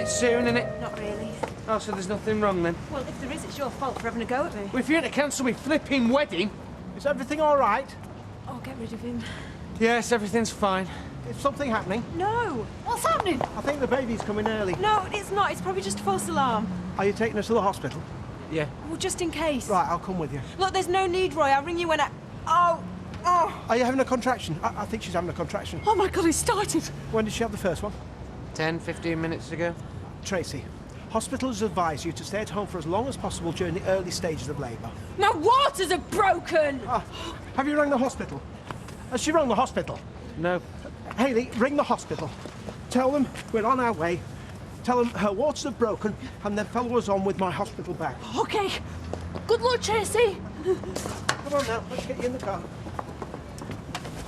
it soon, innit? Not really. Oh, so there's nothing wrong then? Well, if there is, it's your fault for having a go at me. Well, if you had to cancel my flipping wedding... Is everything all right? Oh, get rid of him. Yes, everything's fine. Is something happening? No! What's happening? I think the baby's coming early. No, it's not. It's probably just a false alarm. Are you taking her to the hospital? Yeah. Well, just in case. Right, I'll come with you. Look, there's no need, Roy. I'll ring you when I... Oh! Oh! Are you having a contraction? I think she's having a contraction. Oh, my God, it started. When did she have the first one? 10, 15 minutes ago. Tracy, hospitals advise you to stay at home for as long as possible during the early stages of labour. My waters are broken! Have you rung the hospital? Has she rung the hospital? No. Hayley, ring the hospital. Tell them we're on our way. Tell them her waters are broken, and then follow us on with my hospital bag. OK. Good luck, Tracy. Come on now, let's get you in the car.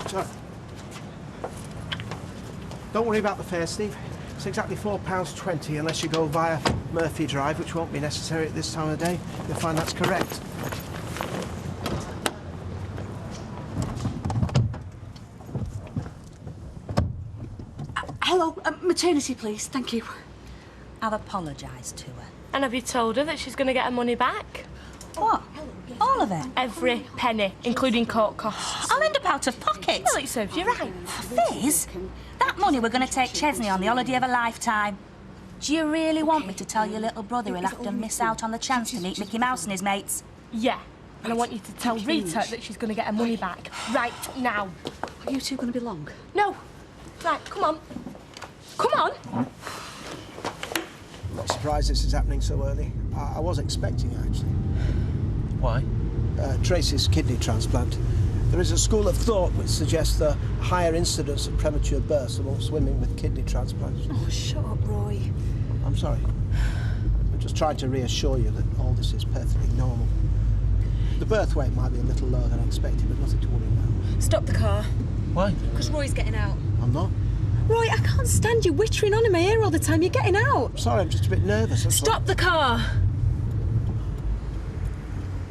So, don't worry about the fare, Steve. It's exactly £4.20 unless you go via Murphy Drive, which won't be necessary at this time of day. You'll find that's correct. Hello, maternity, please. Thank you. I've apologised to her. And have you told her that she's going to get her money back? What? All of it? Every penny, including court costs. I'll end up out of pocket. Well, it serves you right. Fizz, that money we're going to take Chesney on the holiday of a lifetime. Do you really want me to tell your little brother he'll have to miss out on the chance to meet Mickey Mouse and his mates? Yeah. And I want you to tell Rita that she's going to get her money back right now. Are you two going to be long? No. Right, come on. Come on. I'm not surprised this is happening so early. I was expecting it, actually. Why? Tracy's kidney transplant. There is a school of thought which suggests the higher incidence of premature births amongst women with kidney transplants. Oh, shut up, Roy. I'm sorry. I'm just trying to reassure you that all this is perfectly normal. The birth weight might be a little lower than expected, but nothing to worry about. Stop the car. Why? Because Roy's getting out. I'm not. Roy, I can't stand you whittering on in my ear all the time. You're getting out. I'm sorry, I'm just a bit nervous. Stop the car.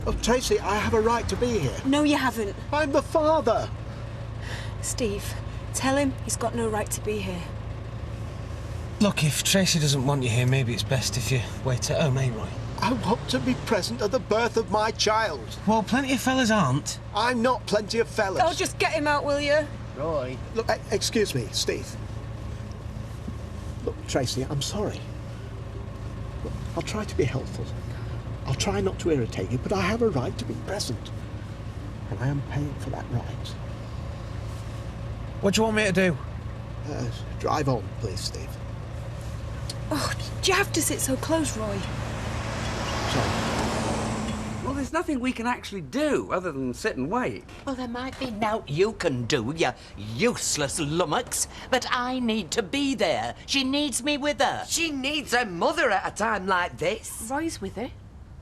Oh, Tracy, I have a right to be here. No, you haven't. I'm the father. Steve, tell him he's got no right to be here. Look, if Tracy doesn't want you here, maybe it's best if you wait at home, eh, Roy? I want to be present at the birth of my child. Well, plenty of fellas aren't. I'm not plenty of fellas. Oh, just get him out, will you? Roy. Look, excuse me, Steve. Look, Tracy, I'm sorry. Look, I'll try to be helpful. I'll try not to irritate you, but I have a right to be present. And I am paying for that right. What do you want me to do? Drive on, please, Steve. Oh, do you have to sit so close, Roy? Sorry. Well, there's nothing we can actually do other than sit and wait. Well, there might be naught you can do, you useless lummox. But I need to be there. She needs me with her. She needs her mother at a time like this. Roy's with her.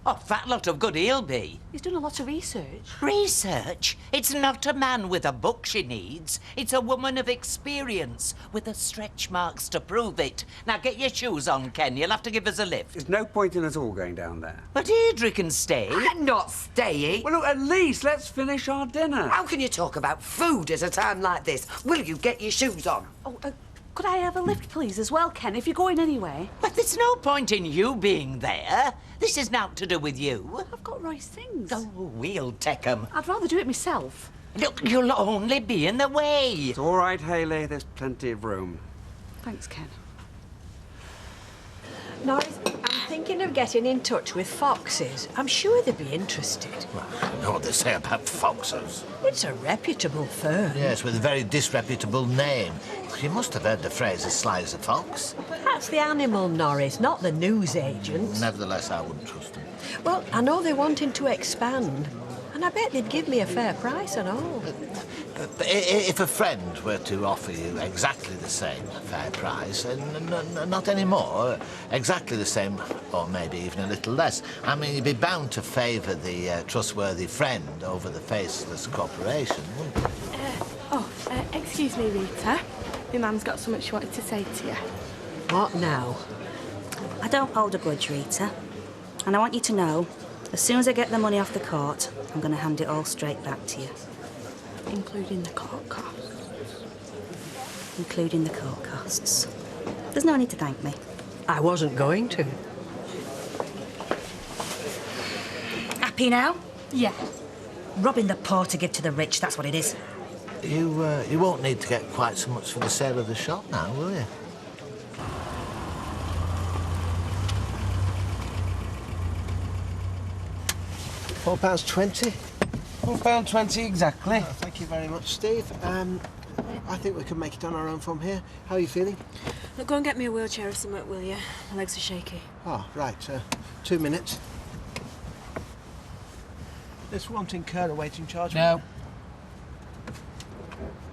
Oh, fat lot of good he'll be. He's done a lot of research. Research? It's not a man with a book she needs. It's a woman of experience with the stretch marks to prove it. Now, get your shoes on, Ken. You'll have to give us a lift. There's no point in us all going down there. But Deirdre can stay. I'm not staying. Well, look, at least let's finish our dinner. How can you talk about food at a time like this? Will you get your shoes on? Oh, could I have a lift, please, as well, Ken, if you're going anyway? But there's no point in you being there. This is naught to do with you. I've got Roy's things. Oh, we'll take 'em. I'd rather do it myself. Look, you'll only be in the way. It's all right, Hayley. There's plenty of room. Thanks, Ken. Norris, I'm thinking of getting in touch with foxes. I'm sure they'd be interested. Well, I know what they say about foxes. It's a reputable firm. Yes, with a very disreputable name. You must have heard the phrase as sly as a fox. That's the animal, Norris, not the news agent. Nevertheless, I wouldn't trust them. Well, I know they're wanting to expand, and I bet they'd give me a fair price and all. But if a friend were to offer you exactly the same fair price, not anymore, exactly the same, or maybe even a little less, I mean, you'd be bound to favour the trustworthy friend over the faceless corporation, wouldn't you? Excuse me, Rita. My mum's got something she wanted to say to you. What now? I don't hold a grudge, Rita. And I want you to know, as soon as I get the money off the court, I'm going to hand it all straight back to you. Including the court costs. Including the court costs. There's no need to thank me. I wasn't going to. Happy now? Yeah. Robbing the poor to give to the rich, that's what it is. You won't need to get quite so much for the sale of the shop now, will you? £4.20. £4.20 exactly. Oh, thank you very much, Steve. I think we can make it on our own from here. How are you feeling? Look, go and get me a wheelchair or something, will you? My legs are shaky. Oh, right. 2 minutes. This won't incur a waiting charge. No.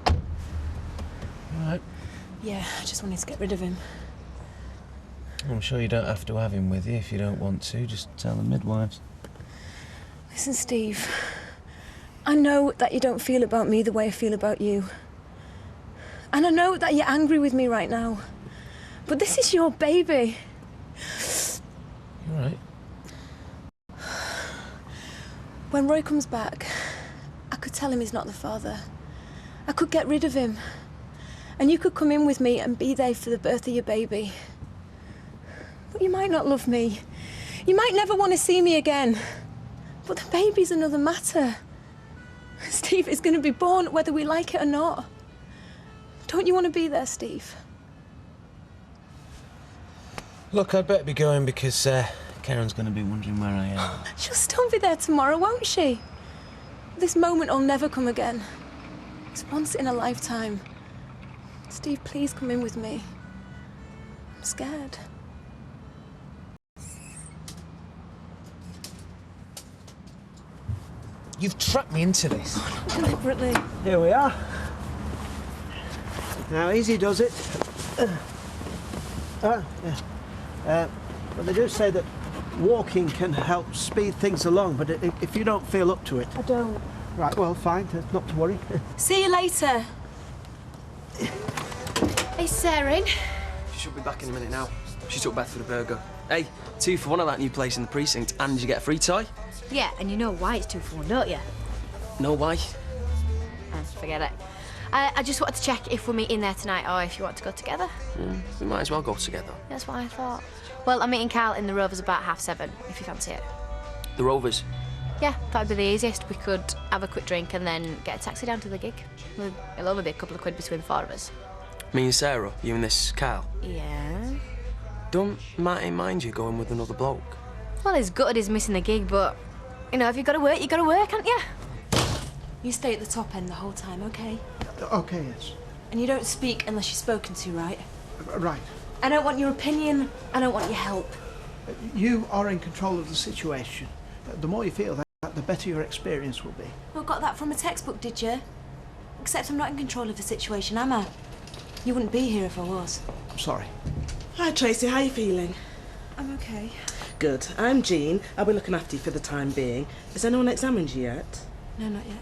All right. Yeah, I just wanted to get rid of him. I'm sure you don't have to have him with you if you don't want to. Just tell the midwives. Listen, Steve. I know that you don't feel about me the way I feel about you. And I know that you're angry with me right now. But this is your baby. You're right. When Roy comes back, I could tell him he's not the father. I could get rid of him. And you could come in with me and be there for the birth of your baby. But you might not love me. You might never want to see me again. But the baby's another matter. Steve is going to be born whether we like it or not. Don't you want to be there, Steve? Look, I'd better be going because Karen's going to be wondering where I am. She'll still be there tomorrow, won't she? This moment will never come again. It's once in a lifetime. Steve, please come in with me. I'm scared. You've trapped me into this. Deliberately. Here we are. Now, easy does it. But they do say that walking can help speed things along, but if you don't feel up to it... I don't. Right, well, fine, not to worry. See you later. Hey, Sarah. She should be back in a minute now. She took Beth for the burger. Hey, 2 for 1 at that new place in the precinct, and you get a free toy. Yeah, and you know why it's 2 for 1, don't you? No, why? Forget it. I just wanted to check if we're meeting there tonight or if you want to go together. We might as well go together. That's what I thought. Well, I'm meeting Carl in the Rovers about 7:30, if you fancy it. The Rovers? Yeah, that'd be the easiest. We could have a quick drink and then get a taxi down to the gig. It'll only be a couple of quid between 4 of us. Me and Sarah, you and this Carl? Yeah. Don't Martin mind you going with another bloke? Well, he's gutted he's missing the gig, but, you know, if you've got to work, you've got to work, haven't you? You stay at the top end the whole time, OK? OK, yes. And you don't speak unless you're spoken to, right? Right. I don't want your opinion. I don't want your help. You are in control of the situation. The more you feel that, the better your experience will be. Well, got that from a textbook, did you? Except I'm not in control of the situation, am I? You wouldn't be here if I was. I'm sorry. Hi, Tracy. How are you feeling? I'm OK. Good. I'm Jean. I'll be looking after you for the time being. Has anyone examined you yet? No, not yet.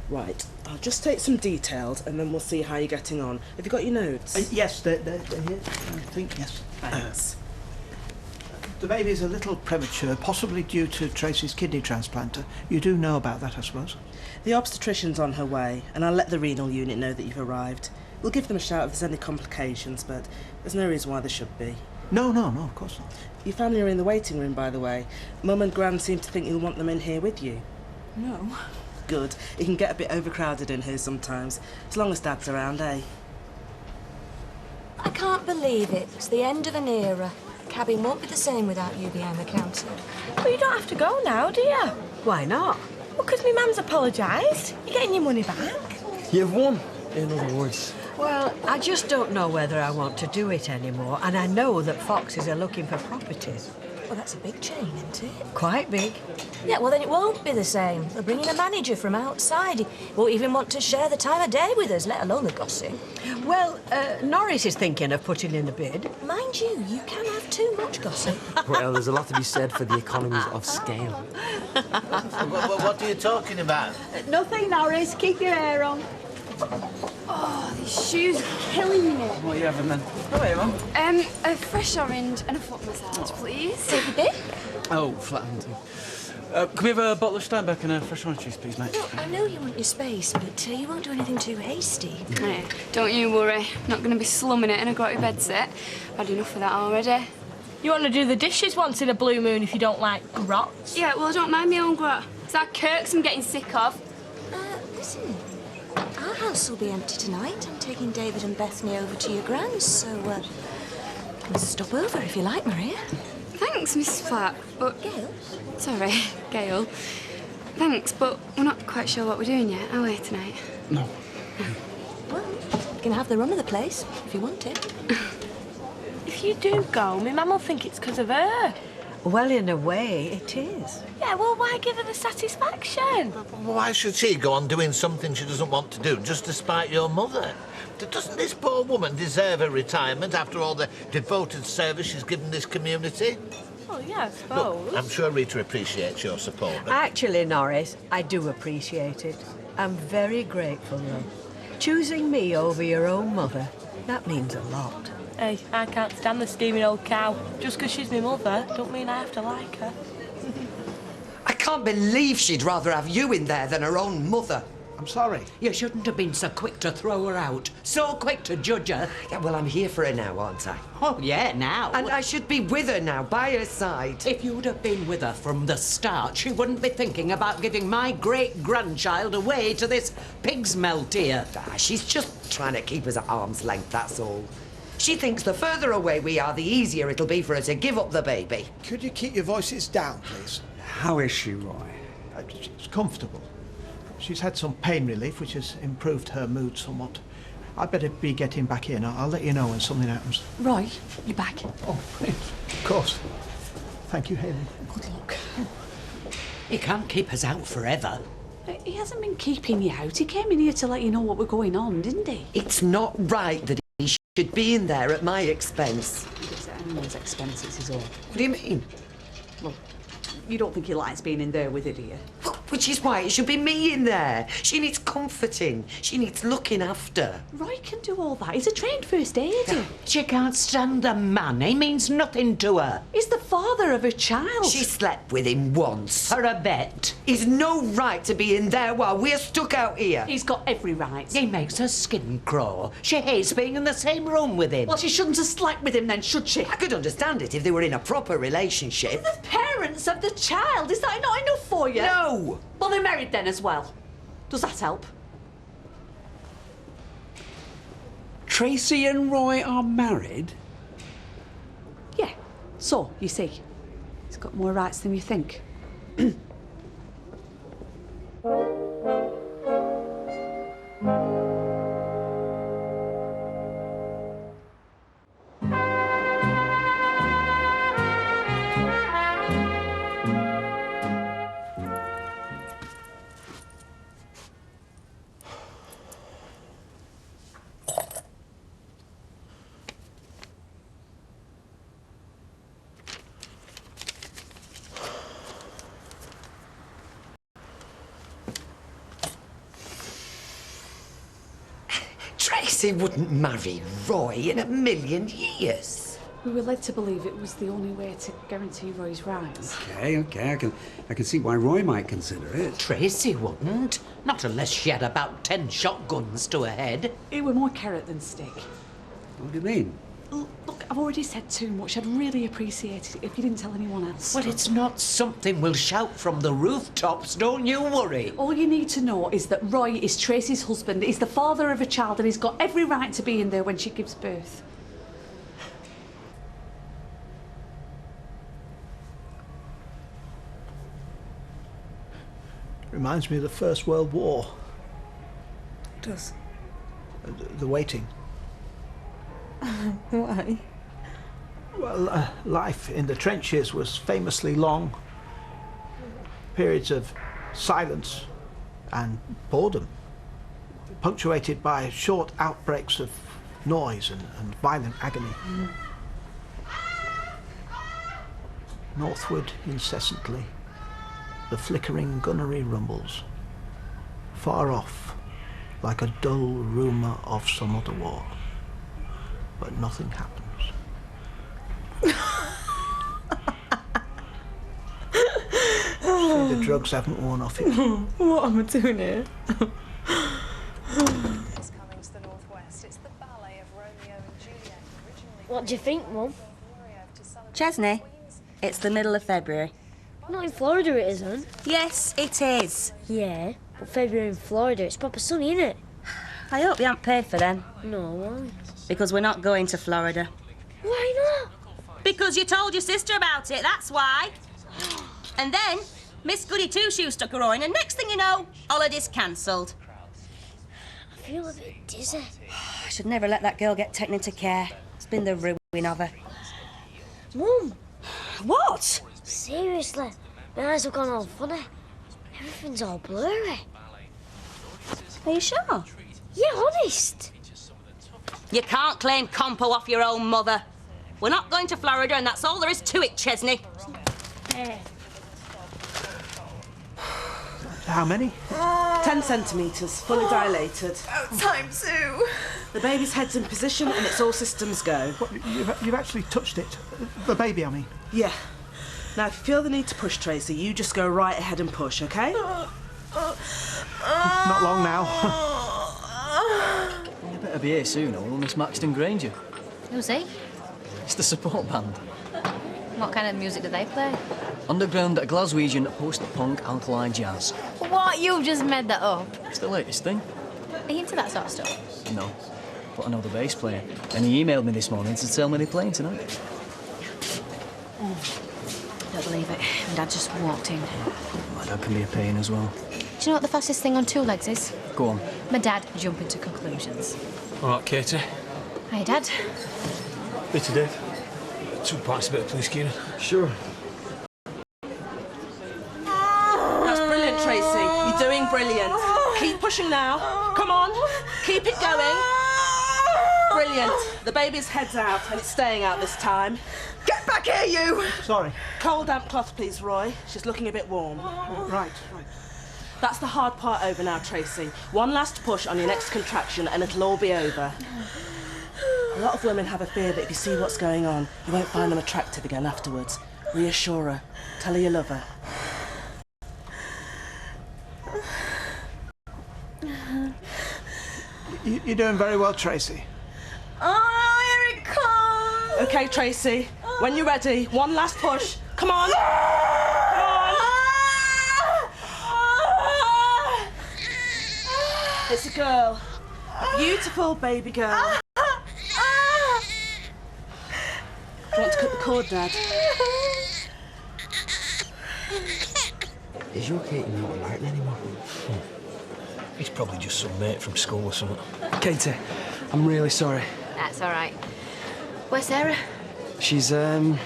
Right. I'll just take some details and then we'll see how you're getting on. Have you got your notes? Yes, they're here. I think, yes. Thanks. The baby is a little premature, possibly due to Tracy's kidney transplant. You do know about that, I suppose? The obstetrician's on her way, and I'll let the renal unit know that you've arrived. We'll give them a shout if there's any complications, but there's no reason why there should be. No, of course not. Your family are in the waiting room, by the way. Mum and Gran seem to think you'll want them in here with you. No. Good. It can get a bit overcrowded in here sometimes, as long as Dad's around, eh? I can't believe it. It's the end of an era. Cabin won't be the same without you behind the counter. Well, you don't have to go now, do you? Why not? Well, because my mum's apologised. You're getting your money back. You've won, in other words. Well, I just don't know whether I want to do it anymore, and I know that foxes are looking for properties. Well, that's a big chain, isn't it? Quite big. Yeah, well, then it won't be the same. They're bringing a manager from outside. He won't even want to share the time of day with us, let alone the gossip. Well, Norris is thinking of putting in a bid. Mind you, you can have too much gossip. Well, there's a lot to be said for the economies of scale. What are you talking about? Nothing, Norris. Keep your hair on. Oh, these shoes are killing me. What are you having then? Oh, hey, Mum. A fresh orange and a foot massage, please. Take a bit. Oh, flattened. Can we have a bottle of Steinbeck and a fresh orange juice, please, mate? Look, I know you want your space, but you won't do anything too hasty. Hey, don't you worry. Not going to be slumming it in a grotty bed set. I've had enough of that already. You want to do the dishes once in a blue moon if you don't like grots? Yeah, well, I don't mind my own grot. It's that Kirk's I'm getting sick of. Listen, our house will be empty tonight. I'm taking David and Bethany over to your grand's, so you can stop over if you like, Maria. Thanks, Mrs. Flack, but... Gail? Sorry, Gail. Thanks, but we're not quite sure what we're doing yet, are we, tonight? No. Well, you can have the run of the place if you want it. If you do go, my mum will think it's because of her. Well, in a way, it is. Yeah, well, why give her the satisfaction? Why should she go on doing something she doesn't want to do just to spite your mother? Doesn't this poor woman deserve a retirement after all the devoted service she's given this community? Well, yeah, I suppose. Look, I'm sure Rita appreciates your support. Actually, Norris, I do appreciate it. I'm very grateful, though. Choosing me over your own mother, that means a lot. Hey, I can't stand the steaming old cow. Just because she's my mother, don't mean I have to like her. I can't believe she'd rather have you in there than her own mother. I'm sorry. You shouldn't have been so quick to throw her out. So quick to judge her. Yeah, well, I'm here for her now, aren't I? Oh, yeah, now. And I should be with her now, by her side. If you'd have been with her from the start, she wouldn't be thinking about giving my great-grandchild away to this pig's melt here. She's just trying to keep us at arm's length, that's all. She thinks the further away we are, the easier it'll be for her to give up the baby. Could you keep your voices down, please? How is she, Roy? She's comfortable. She's had some pain relief, which has improved her mood somewhat. I'd better be getting back in. I'll let you know when something happens. Roy, you're back. Oh, of course. Thank you, Hayley. Good luck. He can't keep us out forever. He hasn't been keeping you out. He came in here to let you know what was going on, didn't he? It's not right that he should be in there at my expense. It's at anyone's expenses is all. What do you mean? Well, you don't think he likes being in there with her, do you? Which is why it should be me in there. She needs comforting. She needs looking after. Roy can do all that. He's a trained first aider. She can't stand the man. He means nothing to her. He's the father of her child. She slept with him once. For a bet. He's no right to be in there while we're stuck out here. He's got every right. He makes her skin crawl. She hates being in the same room with him. Well, she shouldn't have slept with him then, should she? I could understand it if they were in a proper relationship. The parents of the child. Is that not enough for you? No! Well, they're married then as well. Does that help? Tracy and Roy are married? Yeah. So, you see, he's got more rights than you think. Tracy wouldn't marry Roy in a million years. We were led to believe it was the only way to guarantee Roy's rights. Okay, I can see why Roy might consider it. Tracy wouldn't. Not unless she had about 10 shotguns to her head. It were more carrot than stick. What do you mean? Look, I've already said too much. I'd really appreciate it if you didn't tell anyone else. Well, it's not something we'll shout from the rooftops, don't you worry. All you need to know is that Roy is Tracy's husband. He's the father of a child and he's got every right to be in there when she gives birth. Reminds me of the First World War. It does. The waiting. Why? Well, life in the trenches was famously long. Periods of silence and boredom, punctuated by short outbreaks of noise and violent agony. Northward incessantly, the flickering gunnery rumbles. Far off, like a dull rumour of some other war. But nothing happens. See, the drugs haven't worn off yet. What am I doing here? What do you think, Mum? Chesney, it's the middle of February. Not in Florida, it isn't. Yes, it is. Yeah, but February in Florida, it's proper sunny, isn't it? I hope you haven't paid for them. No, why? Because we're not going to Florida. Why not? Because you told your sister about it, that's why. And then, Miss Goody Two-Shoes stuck her oar in, and next thing you know, holiday's cancelled. I feel a bit dizzy. I should never let that girl get taken into care. It's been the ruin of her. Mum! What? Seriously, my eyes have gone all funny. Everything's all blurry. Are you sure? Yeah, honest. You can't claim compo off your own mother. We're not going to Florida, and that's all there is to it, Chesney. How many? 10 centimetres, fully dilated. Time to. The baby's head's in position and it's all systems go. What, you've actually touched it? The baby, I mean? Yeah. Now, if you feel the need to push, Tracy, you just go right ahead and push, OK? Not long now. You better be here soon, or we'll miss Maxton Granger. Who's he? It's the support band. What kind of music do they play? Underground Glaswegian post-punk alkali jazz. What? You've just made that up? It's the latest thing. Are you into that sort of stuff? No, but I know the bass player, and he emailed me this morning to tell me they're playing tonight. Don't believe it. My dad just walked in. My dad can be a pain as well. Do you know what the fastest thing on two legs is? Go on. My dad jumping to conclusions. All right, Katie. Hi, Dad. Bitter Dave. 2 pints, a bit of please, Kieran. Sure. That's brilliant, Tracy. You're doing brilliant. Keep pushing now. Come on. Keep it going. Brilliant. The baby's head's out and it's staying out this time. Get back here, you! Sorry. Cold, damp cloth, please, Roy. She's looking a bit warm. Right. That's the hard part over now, Tracy. One last push on your next contraction and it'll all be over. A lot of women have a fear that if you see what's going on, you won't find them attractive again afterwards. Reassure her. Tell her you love her. You're doing very well, Tracy. Oh, here it comes! OK, Tracy. When you're ready, one last push. Come on! Come on! It's a girl. A beautiful baby girl. Do you want to cut the cord, Dad? Is your Katie not Martin anymore? He's probably just some mate from school or something. Katie, I'm really sorry. That's all right. Where's Sarah? She's not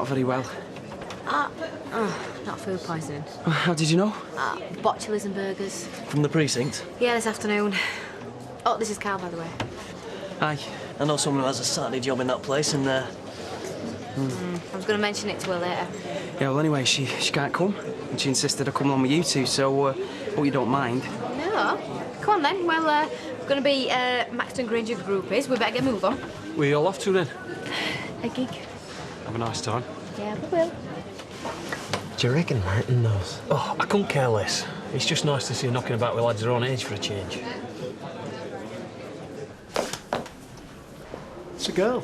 very well. Not food poisoning. How did you know? Botulism burgers. From the precinct? Yeah, this afternoon. Oh, this is Carl, by the way. Aye. I know someone who has a Saturday job in that place, and I was going to mention it to her later. yeah. Well, anyway, she can't come, and she insisted I come along with you two. So, hope you don't mind. No. Come on then. Well, we're going to be Maxton Granger groupies. We better get moved on. Where you all off to then? A gig. Have a nice time. Yeah, we will. Do you reckon Martin knows? Oh, I couldn't care less. It's just nice to see her knocking about with lads her own age for a change. It's a girl.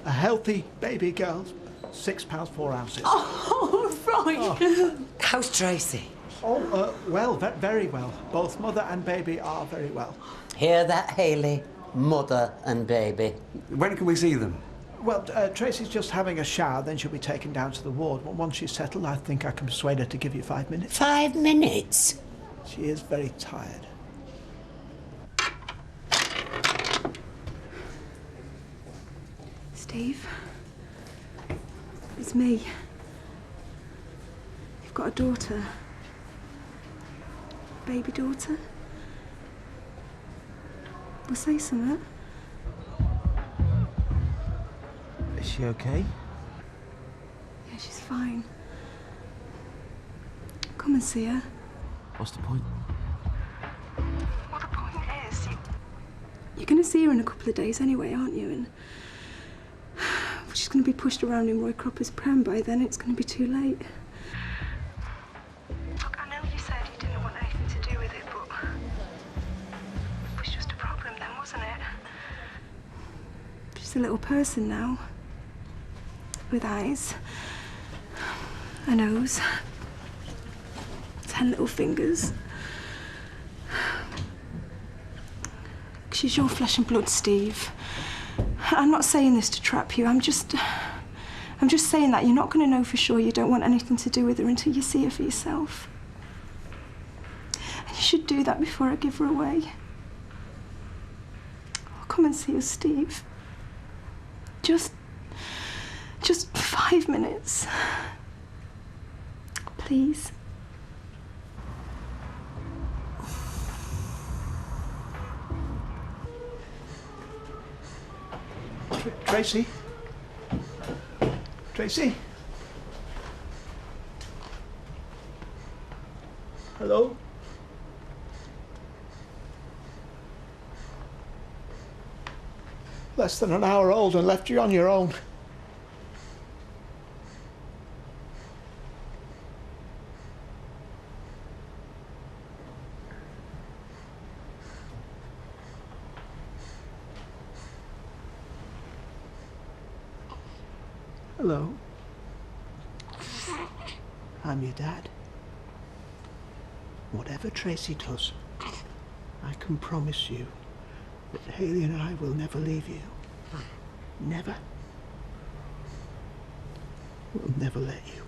A healthy baby girl. 6 pounds 4 ounces. Oh, right. Oh. How's Tracy? Oh, well, very well. Both mother and baby are very well. Hear that, Hayley? Mother and baby. When can we see them? Well, Tracy's just having a shower, then she'll be taken down to the ward. Once she's settled, I think I can persuade her to give you 5 minutes. 5 minutes? She is very tired. Steve, it's me. You've got a daughter. Baby daughter. Well, say something. Is she okay? Yeah, she's fine. Come and see her. What's the point? Well, the point is, you're going to see her in a couple of days anyway, aren't you? And she's going to be pushed around in Roy Cropper's pram by then. It's going to be too late. Look, I know you said you didn't want anything to do with it, but it was just a problem then, wasn't it? She's a little person now. with eyes, a nose, 10 little fingers. She's your flesh and blood, Steve. I'm not saying this to trap you. I'm just saying that you're not going to know for sure you don't want anything to do with her until you see her for yourself. And you should do that before I give her away. I'll come and see her, Steve. Just 5 minutes. Please. Tracy? Tracy? Hello? Less than an hour old and left you on your own. Hello. I'm your dad. Whatever Tracy does, I can promise you that Hayley and I will never leave you. Never. We'll never let you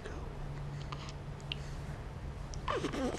go.